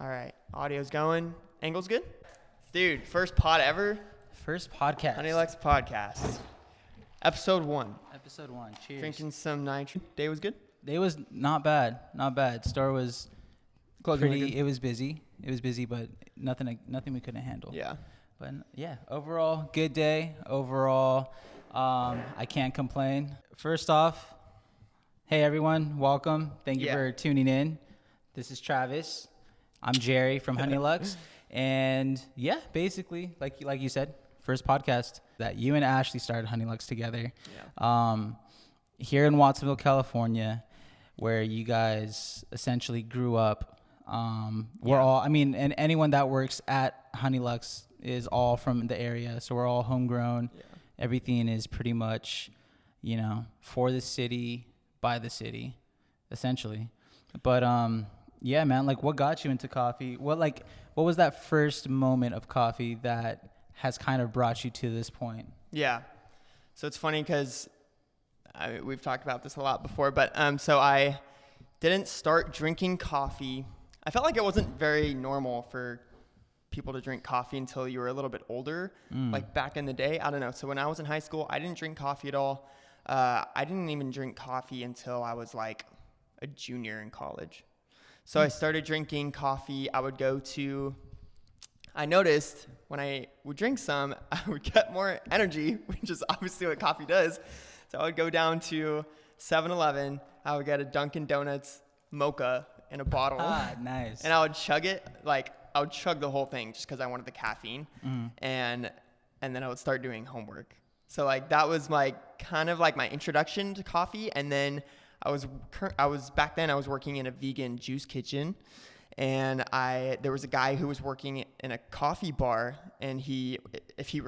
All right. Audio's going. Angle's good? Dude, first pod ever. First podcast. Honeylux podcast. Episode 1. Episode 1. Cheers. Drinking some nitrogen. Day was good? Day was not bad. Not bad. Store was pretty. It was busy. But nothing we couldn't handle. Yeah. But yeah, overall, good day. Overall, I can't complain. First off, hey everyone, welcome. Thank you for tuning in. This is Travis. I'm Jerry from Honeylux. And yeah, basically, like you said, first podcast that you and Ashley started Honeylux together. Yeah. Here in Watsonville, California, where you guys essentially grew up. We're all, and anyone that works at Honeylux is all from the area. So we're all homegrown. Yeah. Everything is pretty much, for the city, by the city, essentially. But, yeah, man, like what got you into coffee? What was that first moment of coffee that has kind of brought you to this point? Yeah. So it's funny because we've talked about this a lot before, but so I didn't start drinking coffee. I felt like it wasn't very normal for people to drink coffee until you were a little bit older, like back in the day. I don't know. So when I was in high school, I didn't drink coffee at all. I didn't even drink coffee until I was like a junior in college. So I started drinking coffee. I noticed when I would drink some, I would get more energy, which is obviously what coffee does. So I would go down to 7-Eleven. I would get a Dunkin' Donuts mocha in a bottle. Ah, nice. And I would chug it. I would chug the whole thing just because I wanted the caffeine. And then I would start doing homework. So that was kind of my introduction to coffee. And then I was working in a vegan juice kitchen, and there was a guy who was working in a coffee bar, and if he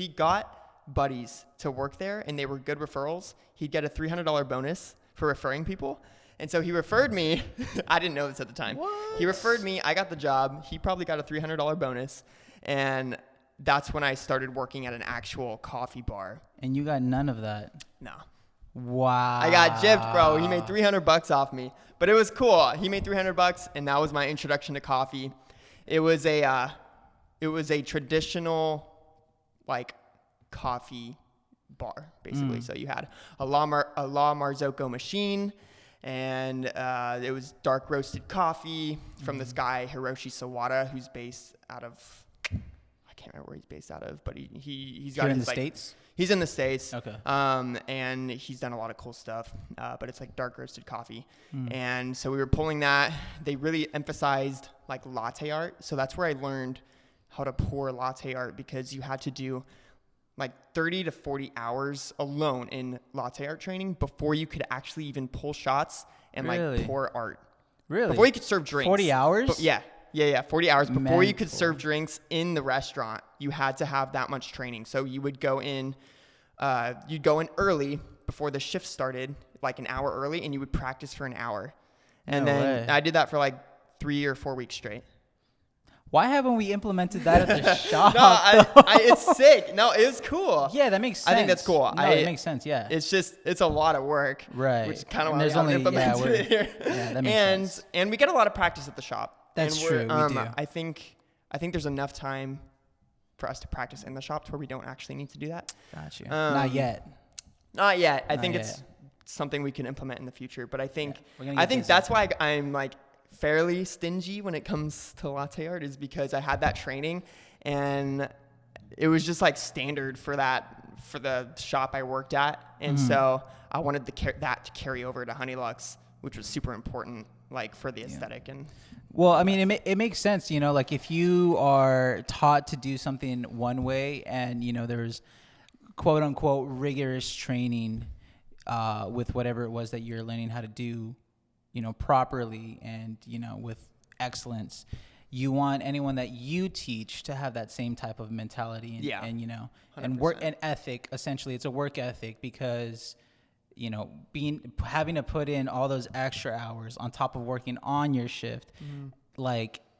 got buddies to work there and they were good referrals, he'd get a $300 bonus for referring people. And so he referred me. I didn't know this at the time. What? He referred me. I got the job. He probably got a $300 bonus, and that's when I started working at an actual coffee bar. And you got none of that? No. Wow. I got gypped, bro. He made $300 off me, but it was cool. He made $300, and that was my introduction to coffee. It was a traditional coffee bar, basically. So you had a La Marzocco machine, and it was dark roasted coffee from this guy Hiroshi Sawada, who's based out of, I can't remember where he's based out of, but he's got Here in the States. He's in the States. Okay. And he's done a lot of cool stuff. But it's dark roasted coffee. And so we were pulling that. They really emphasized latte art. So that's where I learned how to pour latte art, because you had to do 30 to 40 hours alone in latte art training before you could actually even pull shots and pour art. Really? Before you could serve drinks. 40 hours? But yeah. 40 hours before you could serve drinks in the restaurant. You had to have that much training. So you would go in, early before the shift started, an hour early, and you would practice for an hour. And then I did that for 3 or 4 weeks straight. Why haven't we implemented that at the shop? It's sick. No, it was cool. Yeah, that makes sense. I think that's cool. It makes sense. Yeah. It's a lot of work. Right. Which kind of why we implemented it here. Yeah, that makes sense. And we get a lot of practice at the shop. That's true. We do. I think there's enough time for us to practice in the shops where we don't actually need to do that. Gotcha. Not yet. I think it's something we can implement in the future. But I think that's why I'm fairly stingy when it comes to latte art, is because I had that training, and it was just standard for the shop I worked at, and so I wanted that to carry over to Honeylux, which was super important, for the aesthetic and. Well, it makes sense, if you are taught to do something one way, and there's quote unquote rigorous training with whatever it was that you're learning how to do, properly and with excellence. You want anyone that you teach to have that same type of mentality and work and ethic. Essentially, it's a work ethic, because having to put in all those extra hours on top of working on your shift,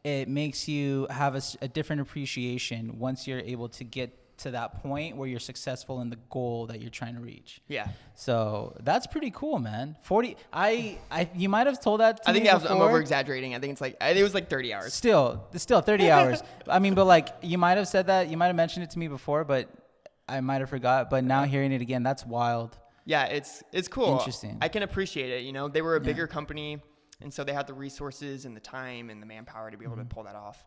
it makes you have a different appreciation once you're able to get to that point where you're successful in the goal that you're trying to reach. Yeah. So that's pretty cool, man. 40. You might have told that to me I'm before. over exaggerating. I think it was like 30 hours. Still 30 hours. I mean, but like you might have said that, you might have mentioned it to me before, but I might have forgot. But now hearing it again, that's wild. Yeah, it's cool. Interesting. I can appreciate it. You know, they were a bigger company, and so they had the resources and the time and the manpower to be able to pull that off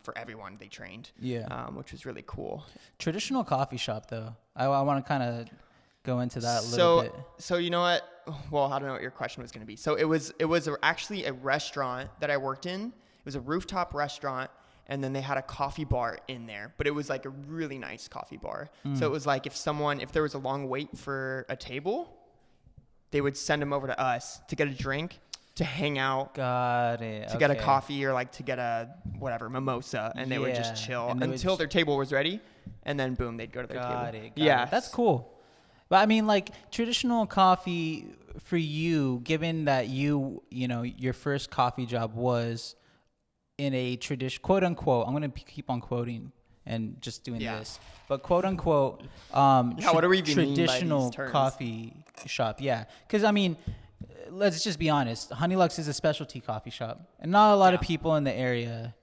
for everyone they trained. Yeah. Which was really cool. Traditional coffee shop, though. I want to kind of go into that a little bit. So you know what? Well, I don't know what your question was going to be. So it was actually a restaurant that I worked in. It was a rooftop restaurant. And then they had a coffee bar in there, but it was like a really nice coffee bar. So it was like if there was a long wait for a table, they would send them over to us to get a drink, to hang out. Got it. To get a coffee or like to get a whatever mimosa, and they would just chill until their table was ready, and then boom, they'd go to their table. Got it. That's cool. But I mean, like traditional coffee for you, given that you know your first coffee job was in a quote unquote, I'm going to keep on quoting and just doing this, but quote unquote, what do we even traditional mean by these terms? coffee shop. Yeah. Cause I mean, let's just be honest. Honeylux is a specialty coffee shop, and not a lot of people in the area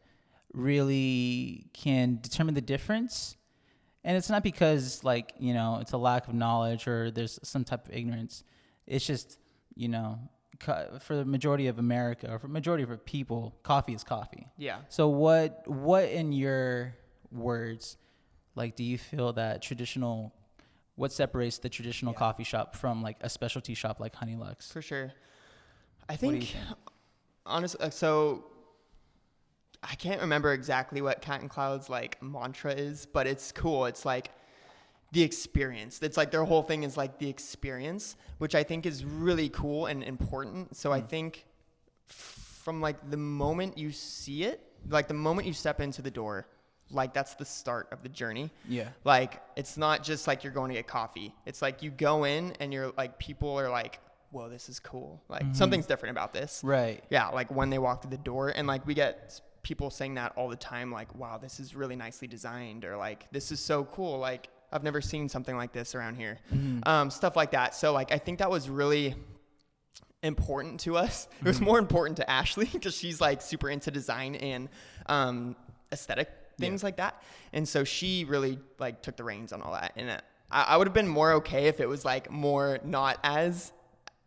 really can determine the difference. And it's not because like, you know, it's a lack of knowledge or there's some type of ignorance. It's just, you know, for the majority of America, or for majority of people, coffee is coffee. Yeah. So what in your words, like, do you feel that what separates the traditional coffee shop from like a specialty shop like Honeylux? For sure. I think, honestly, so I can't remember exactly what Cat and Cloud's like mantra is, but it's cool. It's like the experience. It's like their whole thing is like the experience, which I think is really cool and important. So I think from like the moment you see it, like the moment you step into the door, like that's the start of the journey. Yeah. Like it's not just like you're going to get coffee. It's like you go in and you're like, people are like, whoa, this is cool. Like something's different about this. Right. Yeah. Like when they walk through the door, and like we get people saying that all the time. Like, wow, this is really nicely designed, or like, this is so cool. Like, I've never seen something like this around here. Stuff like that. So like, I think that was really important to us. It was more important to Ashley because she's like super into design and aesthetic things like that. And so she really like took the reins on all that. And I would have been more okay if it was like more not as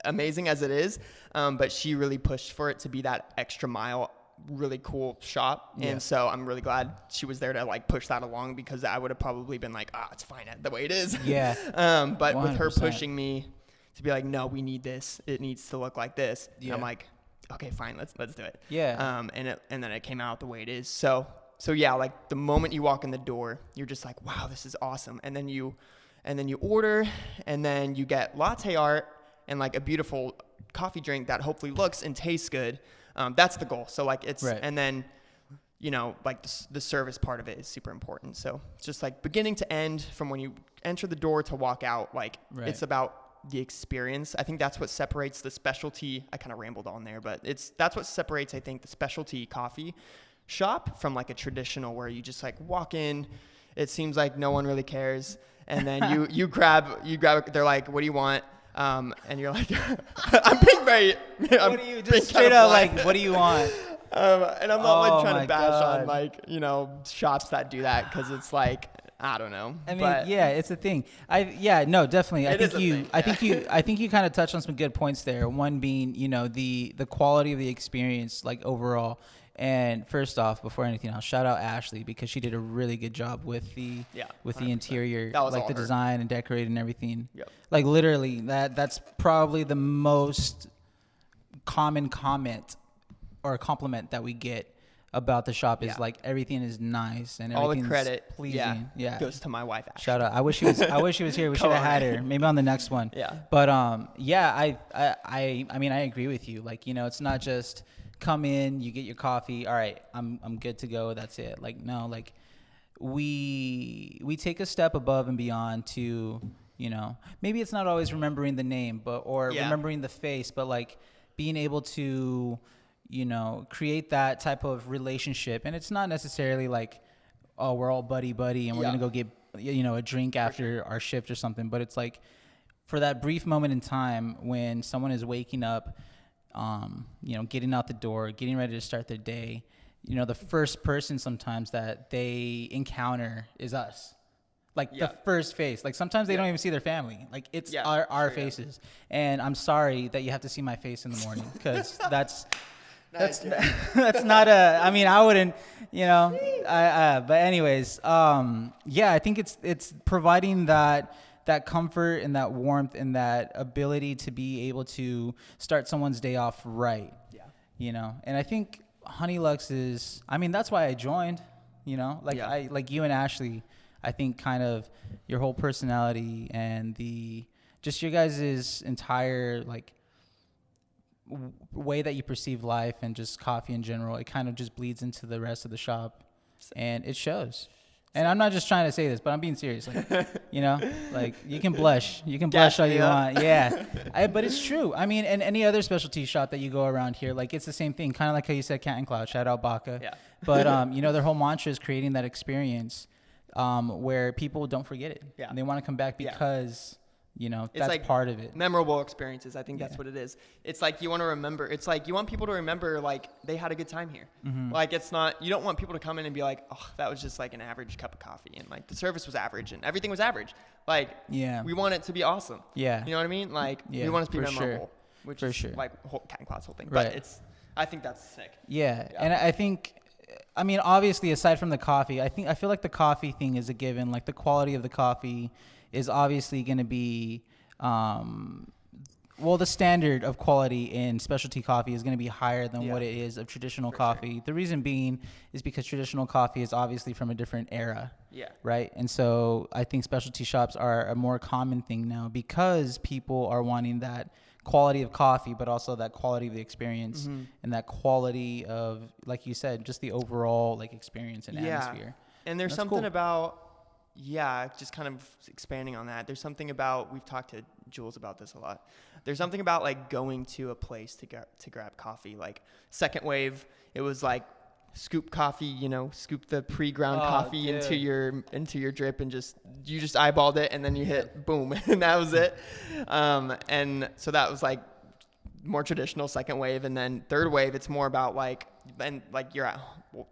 amazing as it is. But she really pushed for it to be that extra mile, really cool shop. And so I'm really glad she was there to like push that along, because I would have probably been like, it's fine the way it is. Yeah. But 100%. With her pushing me to be like, no, we need this. It needs to look like this. And I'm like, okay, fine. Let's do it. Yeah. And then it came out the way it is. So yeah, like the moment you walk in the door, you're just like, wow, this is awesome. And then you order, and then you get latte art and like a beautiful coffee drink that hopefully looks and tastes good. That's the goal. So like it's, and then, you know, like the service part of it is super important. So it's just like beginning to end, from when you enter the door to walk out, like it's about the experience. I think that's what separates the specialty. I kind of rambled on there, but that's what separates, I think, the specialty coffee shop from like a traditional, where you just like walk in, it seems like no one really cares. And then you grab, they're like, what do you want? And you're like, I'm being very, what do you just straight up like, what do you want? And I'm not like trying to bash on like, you know, shops that do that, because it's like, I don't know. I mean, it's a thing. No, definitely. I think you kind of touched on some good points there. One being, you know, the quality of the experience, like overall. And first off, before anything else, shout out Ashley, because she did a really good job with the interior, like the design and decorating and everything. Yep. Like literally, that's probably the most common comment or compliment that we get about the shop is like everything is nice and all everything's the credit pleasing. Goes to my wife, Ashley. Shout out. I wish she was here. We should have had her maybe on the next one. Yeah. But I mean, I agree with you. Like, you know, it's not just come in, you get your coffee, all right, I'm good to go, that's it. Like, no, like we take a step above and beyond to, you know, maybe it's not always remembering the name, or remembering the face, but like being able to, you know, create that type of relationship. And it's not necessarily like, oh, we're all buddy and we're gonna go get a drink after our shift or something. But it's like for that brief moment in time when someone is waking up, getting out the door, getting ready to start their day, the first person sometimes that they encounter is us. Like the first face. Like sometimes they don't even see their family. Like it's our faces. And I'm sorry that you have to see my face in the morning because that's not I wouldn't, but anyways, I think it's providing that comfort and that warmth and that ability to be able to start someone's day off right. Yeah. And I think Honeylux is, that's why I joined, like you and Ashley, I think kind of your whole personality and just your guys' entire like way that you perceive life and just coffee in general, it kind of just bleeds into the rest of the shop and it shows. And I'm not just trying to say this, but I'm being serious. Like, like you can blush all you want. Yeah. But it's true. And any other specialty shop that you go around here, like it's the same thing. Kind of like how you said Cat and Cloud, shout out Baca. Yeah. But, their whole mantra is creating that experience where people don't forget it. Yeah. And they want to come back because, that's like part of it. Memorable experiences. I think that's what it is. It's like you want to remember. It's like you want people to remember like they had a good time here. Mm-hmm. Like it's not, you don't want people to come in and be like, oh, that was just like an average cup of coffee. And like the service was average and everything was average. Like we want it to be awesome. Yeah. You know what I mean? Like we want it to be memorable. Which for is sure. Like Cat and Cloud's whole thing. Right. But I think that's sick. Yeah. And I think, obviously, aside from the coffee, I feel like the coffee thing is a given. Like the quality of the coffee is obviously going to be, the standard of quality in specialty coffee is going to be higher than what it is of traditional coffee. Sure. The reason being is because traditional coffee is obviously from a different era. Yeah. Right. And so I think specialty shops are a more common thing now because people are wanting that quality of coffee, but also that quality of the experience and that quality of, like you said, just the overall like experience and atmosphere. And there's something about, just kind of expanding on that. There's something about, we've talked to Jules about this a lot. There's something about like going to a place to grab coffee, like Second Wave. It was like scoop coffee, scoop the pre-ground coffee into your drip and you just eyeballed it and then you hit boom and that was it. And so that was like more traditional Second Wave. And then Third Wave, it's more about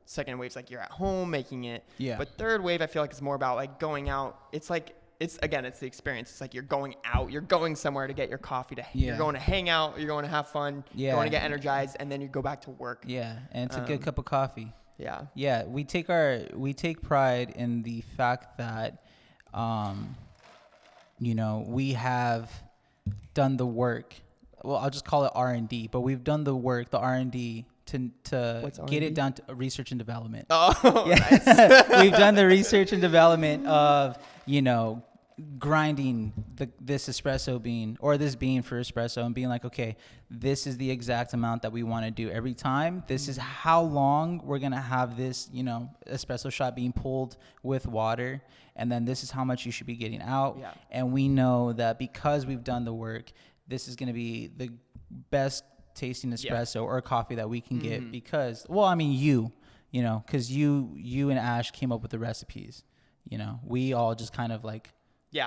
Second Wave's like you're at home making it. Yeah. But Third Wave, I feel like it's more about like going out. It's like, it's the experience. It's like you're going out, you're going somewhere to get your coffee you're going to hang out, you're going to have fun, you're going to get energized, and then you go back to work. Yeah. And it's a good cup of coffee. Yeah. Yeah. We take pride in the fact that, we have done the work. Well, I'll just call it R&D, but we've done the work, the R&D to get it down to research and development. Oh, nice. We've done the research and development of, grinding this espresso bean or this bean for espresso and being like, okay, this is the exact amount that we want to do every time. This is how long we're going to have this, espresso shot being pulled with water. And then this is how much you should be getting out. Yeah. And we know that because we've done the work, this is going to be the best tasting espresso or coffee that we can get because, because you and Ash came up with the recipes. We all just kind of like, you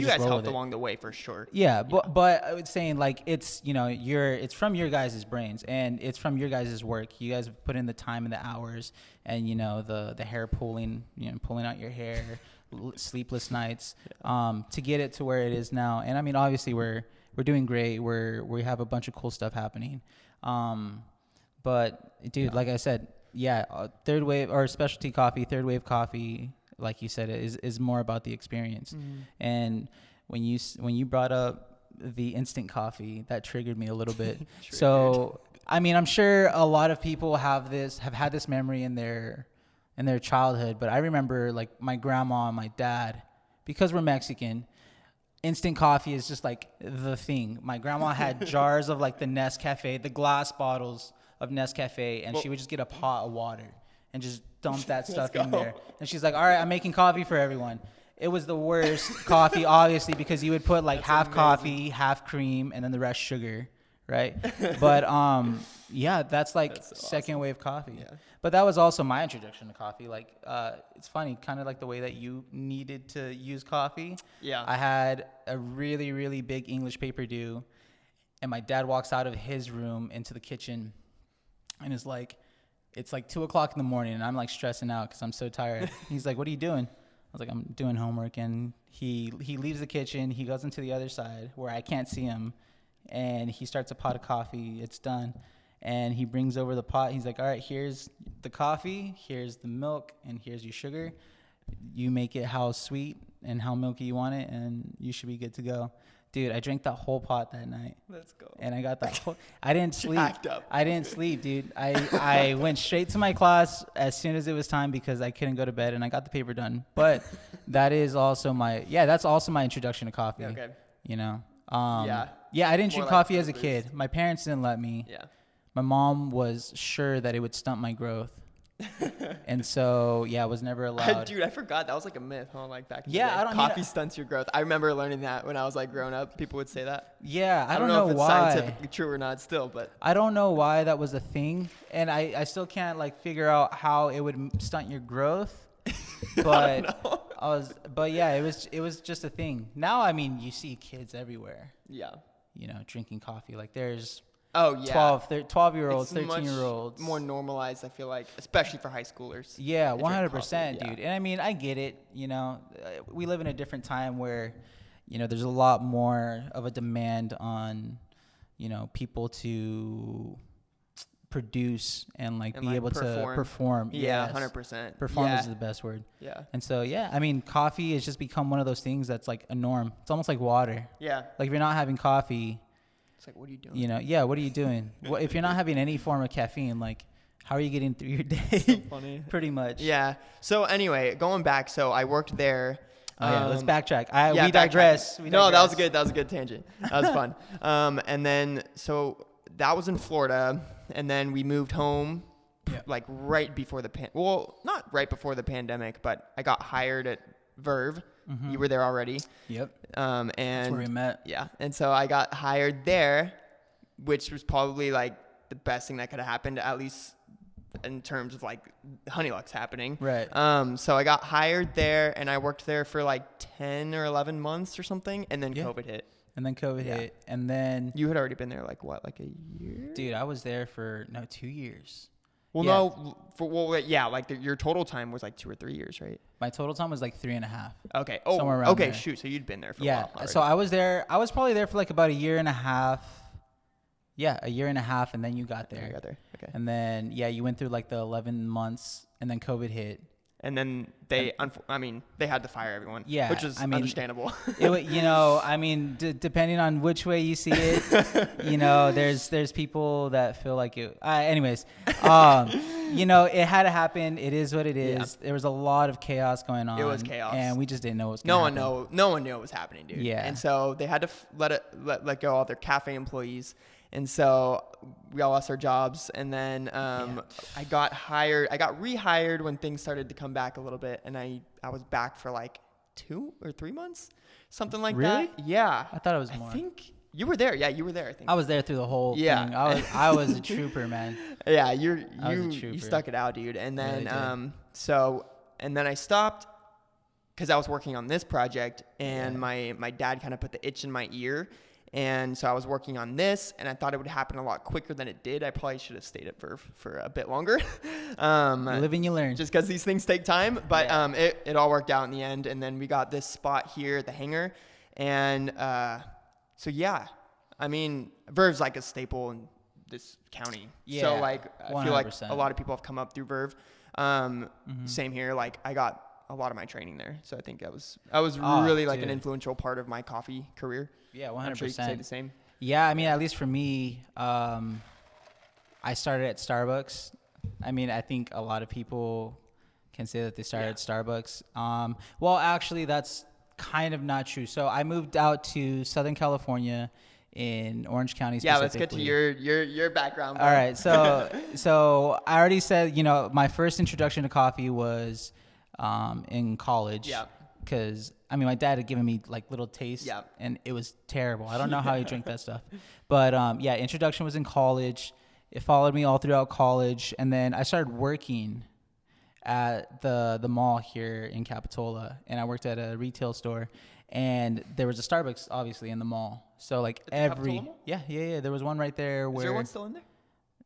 guys helped along the way for sure. Yeah, but I was saying like it's it's from your guys' brains and it's from your guys' work. You guys have put in the time and the hours and the hair pulling, pulling out your hair, sleepless nights, to get it to where it is now. And obviously we're doing great. We have a bunch of cool stuff happening. But dude, like I said, Third Wave or specialty coffee, Third Wave coffee, like you said, is more about the experience. And when you brought up the instant coffee, that triggered me a little bit. So, I'm sure a lot of people have had this memory in their childhood, but I remember like my grandma and my dad, because we're Mexican, instant coffee is just like the thing. My grandma had jars of like the Nescafe, the glass bottles of Nescafe, and she would just get a pot of water and just dump that stuff in there. And she's like, all right, I'm making coffee for everyone. It was the worst coffee, obviously, because you would put like half coffee, half cream, and then the rest sugar, right? But Yeah, that's like That's so second awesome. wave coffee. Yeah. But that was also my introduction to coffee. Like, it's funny, kind of like the way that you needed to use coffee. Yeah. I had a really, really big English paper due, and my dad walks out of his room into the kitchen and is like, it's like 2:00 in the morning, and I'm like stressing out because I'm so tired. He's like, "What are you doing?" I was like, "I'm doing homework." And he leaves the kitchen. He goes into the other side where I can't see him, and he starts a pot of coffee. It's done. And he brings over the pot. He's like, "All right, here's the coffee, here's the milk, and here's your sugar. You make it how sweet and how milky you want it, and you should be good to go." Dude, I drank that whole pot that night. Let's go. And I got that whole, I didn't sleep. Jacked up. I didn't sleep, dude. I went straight to my class as soon as it was time because I couldn't go to bed, and I got the paper done. But that's also my introduction to coffee. Okay. You know? Yeah. Yeah, I didn't More drink like coffee as a Brewers. kid. My parents didn't let me. Yeah. My mom was sure that it would stunt my growth. And so, yeah, I was never allowed. Dude, I forgot that was like a myth, huh? Like back in Yeah, the day. I don't Coffee need stunts your growth. I remember learning that when I was like growing up. People would say that. Yeah, I don't know know if it's why. scientifically true or not still, but I don't know why that was a thing, and I still can't like figure out how it would stunt your growth. But yeah, it was just a thing. Now, I mean, you see kids everywhere, yeah. you know, drinking coffee. Like there's Oh yeah. 12-year-olds, It's much 13-year-olds. more normalized, I feel like, especially for high schoolers. Yeah, They drink 100%, coffee, yeah. dude. And I mean, I get it. You know, we live in a different time where, you know, there's a lot more of a demand on, you know, people to produce and like And, be like, able to perform. Yeah, Yes. 100%. Performance Yeah. is the best word. Yeah. And so, yeah, I mean, coffee has just become one of those things that's like a norm. It's almost like water. Yeah. Like if you're not having coffee, It's like, what are you doing? you know, yeah, what are you doing? If you're not having any form of caffeine, like how are you getting through your day? So funny. Pretty much. Yeah. So anyway, going back, so I worked there. Oh, yeah, let's backtrack. Yeah, We backtrack. digress. No, that was good. That was a good tangent. That was fun. And then, so that was in Florida. And then we moved home like right before well, not right before the pandemic, but I got hired at Verve. You were there already. Yep. And That's where we met. yeah. And so I got hired there, which was probably like the best thing that could have happened, at least in terms of like Honeylux happening. Right. So I got hired there and I worked there for like 10 or 11 months or something. And then Yeah. COVID hit. And then COVID Yeah. hit. And then, You had already been there like what, like a year? dude, I was there for 2 years. Well, yeah. no, like your total time was like 2 or 3 years, right? My total time was like 3.5. Okay. Oh, Somewhere around okay. there. Shoot. So you'd been there for a Yeah. while already. So I was there. I was probably there for like about a year and a half. Yeah, a year and a half, and then you got I there. got there. Okay. And then you went through like the 11 months, and then COVID hit. And then they had to fire everyone. Yeah, Which is I mean, understandable. Depending on which way you see it, there's people that feel like it. Anyways, it had to happen. It is what it is. Yeah. There was a lot of chaos going on. It was chaos. and we just didn't know what was No going one to happen. no one knew what was happening, dude. Yeah. And so they had to let go all their cafe employees. And so we all lost our jobs. And then I got rehired when things started to come back a little bit. And I was back for like 2 or 3 months, something like Really? that. Yeah. I thought it was more. I think you were there. Yeah, you were there, I think. I was there through the whole thing. I was a trooper, man. Yeah, I was a you trooper. stuck it out, dude. And then Really and then I stopped because I was working on this project, and my dad kind of put the itch in my ear. And so I was working on this, and I thought it would happen a lot quicker than it did. I probably should have stayed at Verve for a bit longer. You live and you learn. Just because these things take time. But it all worked out in the end. And then we got this spot here at the hangar. And so, yeah, I mean, Verve's like a staple in this county. Yeah, So, like, I feel like 100%. a lot of people have come up through Verve. Same here. Like, I got a lot of my training there. So I think I was really like an dude. influential part of my coffee career. Yeah, 100%. I'm sure you could say the same. Yeah, I mean, at least for me, I started at Starbucks. I mean, I think a lot of people can say that they started at Starbucks. Well, actually, that's kind of not true. So I moved out to Southern California in Orange County Yeah, let's get to specifically. your background. Bro. All right, so I already said, my first introduction to coffee was in college. Yeah. Because, I mean, my dad had given me, like, little tastes. Yeah. And it was terrible. I don't know how he drank that stuff. But, introduction was in college. It followed me all throughout college, and then I started working at the mall here in Capitola, and I worked at a retail store, and there was a Starbucks obviously in the mall. So like At the Capitola Mall? yeah, there was one right there Is where there one still in there?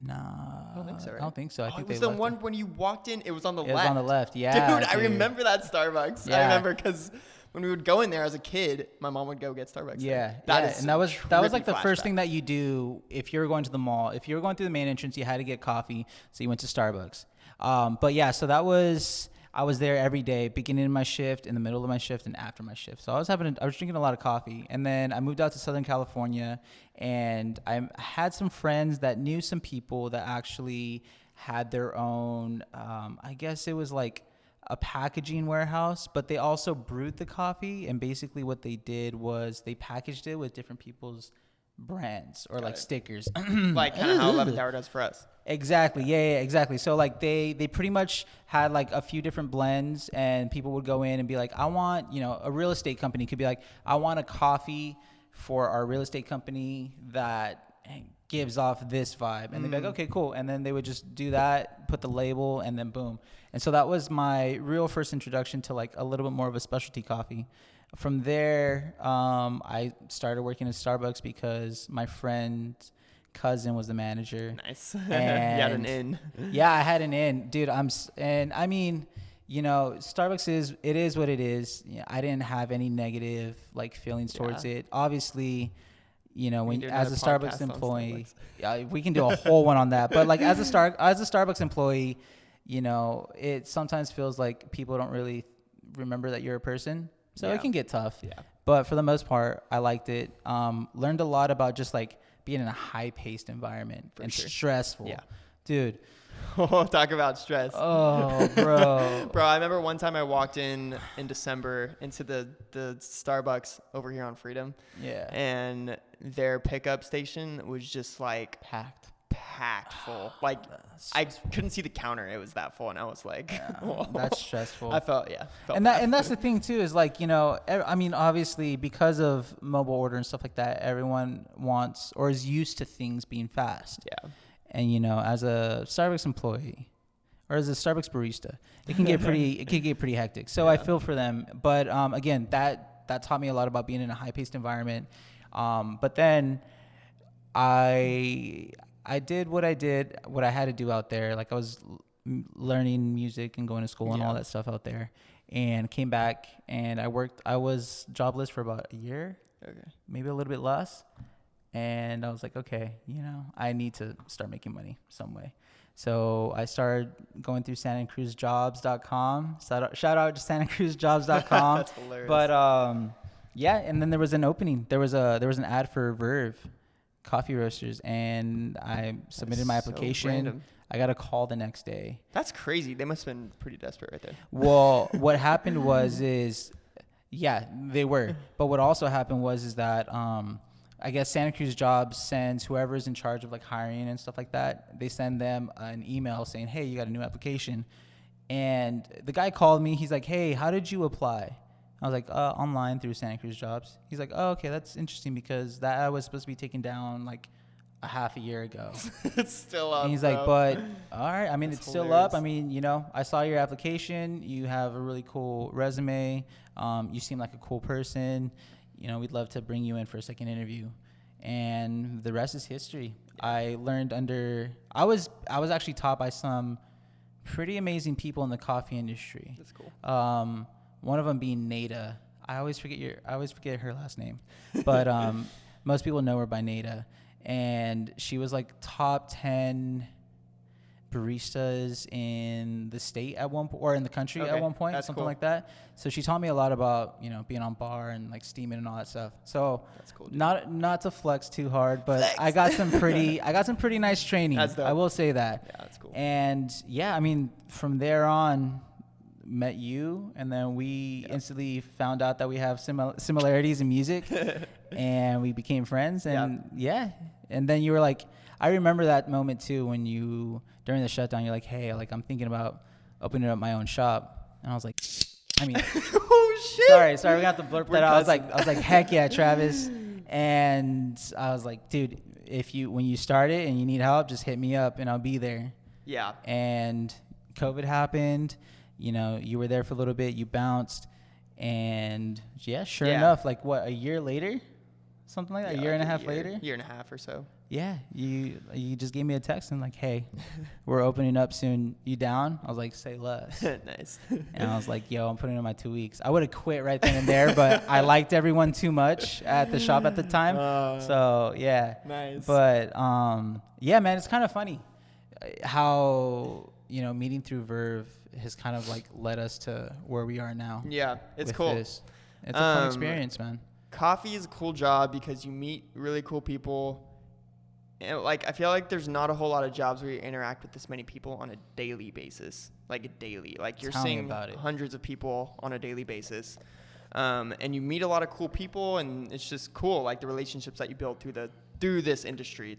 Nah, I don't think so. Right? I don't think so. I Oh, think it was they the left one it. when you walked in. It was on the It left. was on the left. Yeah, Dude, I remember that Starbucks. Yeah. I remember because when we would go in there as a kid, my mom would go get Starbucks. Yeah, there. and that was like the first flashback. thing that you do if you were going to the mall. If you were going through the main entrance, you had to get coffee, so you went to Starbucks. But yeah, so I was there every day, beginning of my shift, in the middle of my shift, and after my shift. So I was drinking a lot of coffee, and then I moved out to Southern California, and I had some friends that knew some people that actually had their own. I guess it was like a packaging warehouse, but they also brewed the coffee, and basically what they did was they packaged it with different people's brands or like stickers, like kind of how 11th Hour does for us. Exactly. Yeah, exactly. So like they pretty much had like a few different blends, and people would go in and be like, I want, a real estate company could be like, I want a coffee for our real estate company that gives off this vibe. And they'd be like, okay, cool. And then they would just do that, put the label, and then boom. And so that was my real first introduction to like a little bit more of a specialty coffee. From there, I started working at Starbucks because my friend's cousin was the manager. Nice. You had an in. Yeah, I had an in, dude. I mean, Starbucks is what it is. I didn't have any negative like feelings towards it. Obviously, when as a Starbucks employee, we can do a whole one on that. But like as a Starbucks employee, it sometimes feels like people don't really remember that you're a person. So it can get tough. Yeah. But for the most part, I liked it. Learned a lot about just like being in a high-paced environment and stressful. Yeah. Dude. Talk about stress. Oh, bro. Bro, I remember one time I walked in December into the Starbucks over here on Freedom. Yeah. And their pickup station was just like packed full. Like I couldn't see the counter. It was that full, and I was like, that's stressful. I felt and that's the thing too, is like, I mean, obviously because of mobile order and stuff like that, everyone wants or is used to things being fast. Yeah. And as a Starbucks employee or as a Starbucks barista, it can get pretty hectic. So I feel for them. But again, that taught me a lot about being in a high-paced environment. But then I did what I had to do out there. Like I was learning music and going to school and all that stuff out there, and came back and I was jobless for about a year, maybe a little bit less. And I was like, okay, I need to start making money some way. So I started going through SantaCruzJobs.com. Shout out to SantaCruzJobs.com. That's hilarious. But and then there was an opening. There was an ad for Verve coffee roasters, and I submitted my application. So I got a call the next day. That's crazy. They must have been pretty desperate right there. Well, what happened they were. But what also happened was that I guess Santa Cruz Jobs sends whoever's in charge of like hiring and stuff like that, they send them an email saying, hey, you got a new application. And the guy called me. He's like, hey, how did you apply? I was like, online through Santa Cruz Jobs. He's like, oh, okay, that's interesting because that ad was supposed to be taken down like a half a year ago. It's still up. And he's like, but all right. I mean, it's hilarious. Still up. I mean, I saw your application. You have a really cool resume. You seem like a cool person. We'd love to bring you in for a second interview. And the rest is history. I learned I was actually taught by some pretty amazing people in the coffee industry. That's cool. One of them being Nada. I always forget her last name, but most people know her by Nada. And she was like top 10 baristas in the state at one point, or in the country at one point, something like that. So she taught me a lot about being on bar and like steaming and all that stuff. So that's cool, not to flex too hard, but I got some pretty nice training. I will say that. Yeah, that's cool. And I mean, from there on, met you, and then we instantly found out that we have similarities in music, and we became friends. And and then you were like, I remember that moment too when you during the shutdown, you're like, hey, like I'm thinking about opening up my own shop, and I was like, I mean, oh shit, sorry, we got to blurb that out. I was like, heck yeah, Travis. And I was like, dude, when you start it and you need help, just hit me up and I'll be there. Yeah. And COVID happened. You know, you were there for a little bit. You bounced, and sure enough, like a year later, something like that, a year and a half later, year and a half or so. Yeah, you just gave me a text and like, hey, we're opening up soon. You down? I was like, say less. Nice. And I was like, yo, I'm putting in my 2 weeks. I would have quit right then and there, but I liked everyone too much at the shop at the time. So yeah. Nice. But yeah, man, it's kind of funny how, you know, meeting through Verve has kind of like led us to where we are now. Yeah, it's cool. It's a fun experience, man. Coffee is a cool job because you meet really cool people. And like, I feel like there's not a whole lot of jobs where you interact with this many people on a daily basis. Like you're seeing hundreds of people on a daily basis. And you meet a lot of cool people, and it's just cool. Like the relationships that you build through this industry.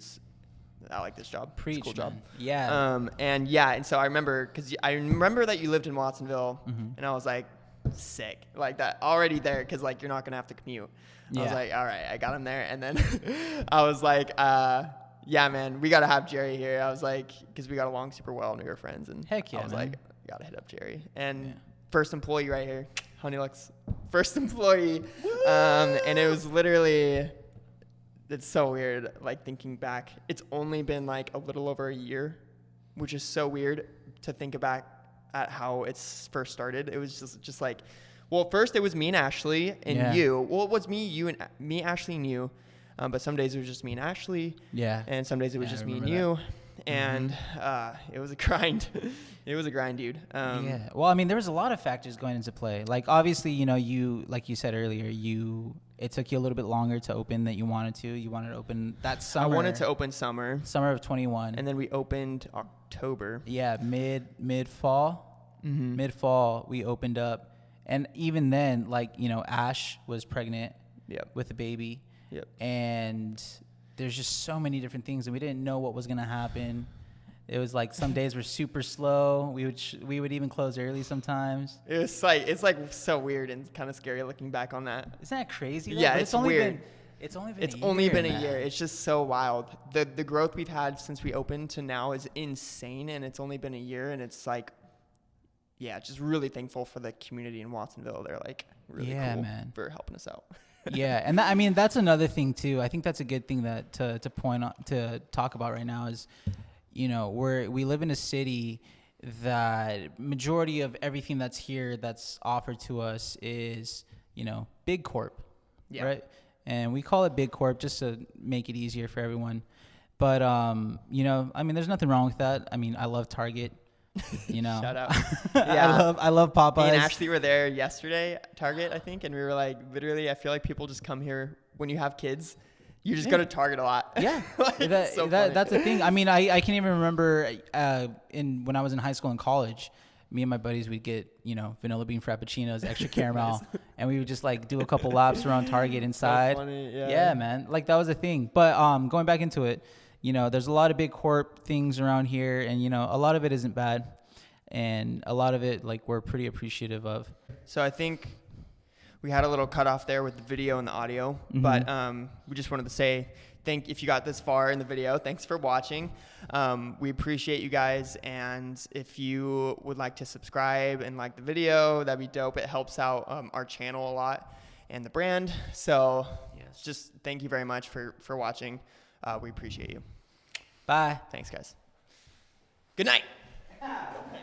I like this job. Preach, it's a cool job. Yeah. And so I remember that you lived in Watsonville, and I was like, sick, like that already there, because like you're not gonna have to commute. I was like, all right, I got him there, and then I was like, yeah, man, we gotta have Jerry here. I was like, because we got along super well and we were friends, and heck yeah, I was man. like, gotta hit up Jerry. And first employee right here, Honeylux, first employee, and it was literally. It's so weird, like, thinking back. It's only been, like, a little over a year, which is so weird to think back at how it's first started. It was just like, well, first it was me and Ashley and you. Well, it was me, Ashley, and you. But some days it was just me and Ashley. Yeah. And some days it was just me and you. And it was a grind. It was a grind, dude. Yeah. Well, I mean, there was a lot of factors going into play. Like, obviously, you know, like you said earlier, it took you a little bit longer to open than you wanted to. You wanted to open that summer. I wanted to open summer of 21. And then we opened October. Yeah, mid-fall. Mid-fall, we opened up. And even then, like, you know, Ash was pregnant with a baby. Yep. And there's just so many different things, and we didn't know what was going to happen. It was like some days were super slow. We would even close early sometimes. It's so weird and kind of scary looking back on that. Isn't that crazy? Yeah, it's weird. It's only been a year. It's just so wild. The growth we've had since we opened to now is insane, and it's only been a year, and it's like, yeah, just really thankful for the community in Watsonville. They're like really cool for helping us out. Yeah, and I mean, that's another thing too. I think that's a good thing that to point on, to talk about right now is, you know, we live in a city that majority of everything that's here that's offered to us is, you know, big corp, right? And we call it big corp just to make it easier for everyone. But you know, I mean, there's nothing wrong with that. I mean, I love Target. You know, shout out. Yeah, I love Popeyes. Me and Ashley were there yesterday at Target, I think, and we were like, literally, I feel like people just come here when you have kids. You just go to Target a lot. Yeah, like, that's the thing. I mean, I can even remember when I was in high school and college, me and my buddies would get, you know, vanilla bean frappuccinos, extra caramel, and we would just like do a couple laps around Target inside. So funny, yeah, man, like that was a thing. But going back into it. You know, there's a lot of big corp things around here, and, you know, a lot of it isn't bad, and a lot of it, like, we're pretty appreciative of. So I think we had a little cutoff there with the video and the audio, but we just wanted to say if you got this far in the video, thanks for watching. We appreciate you guys, and if you would like to subscribe and like the video, that'd be dope. It helps out our channel a lot and the brand. So just thank you very much for watching. We appreciate you. Bye. Thanks, guys. Good night.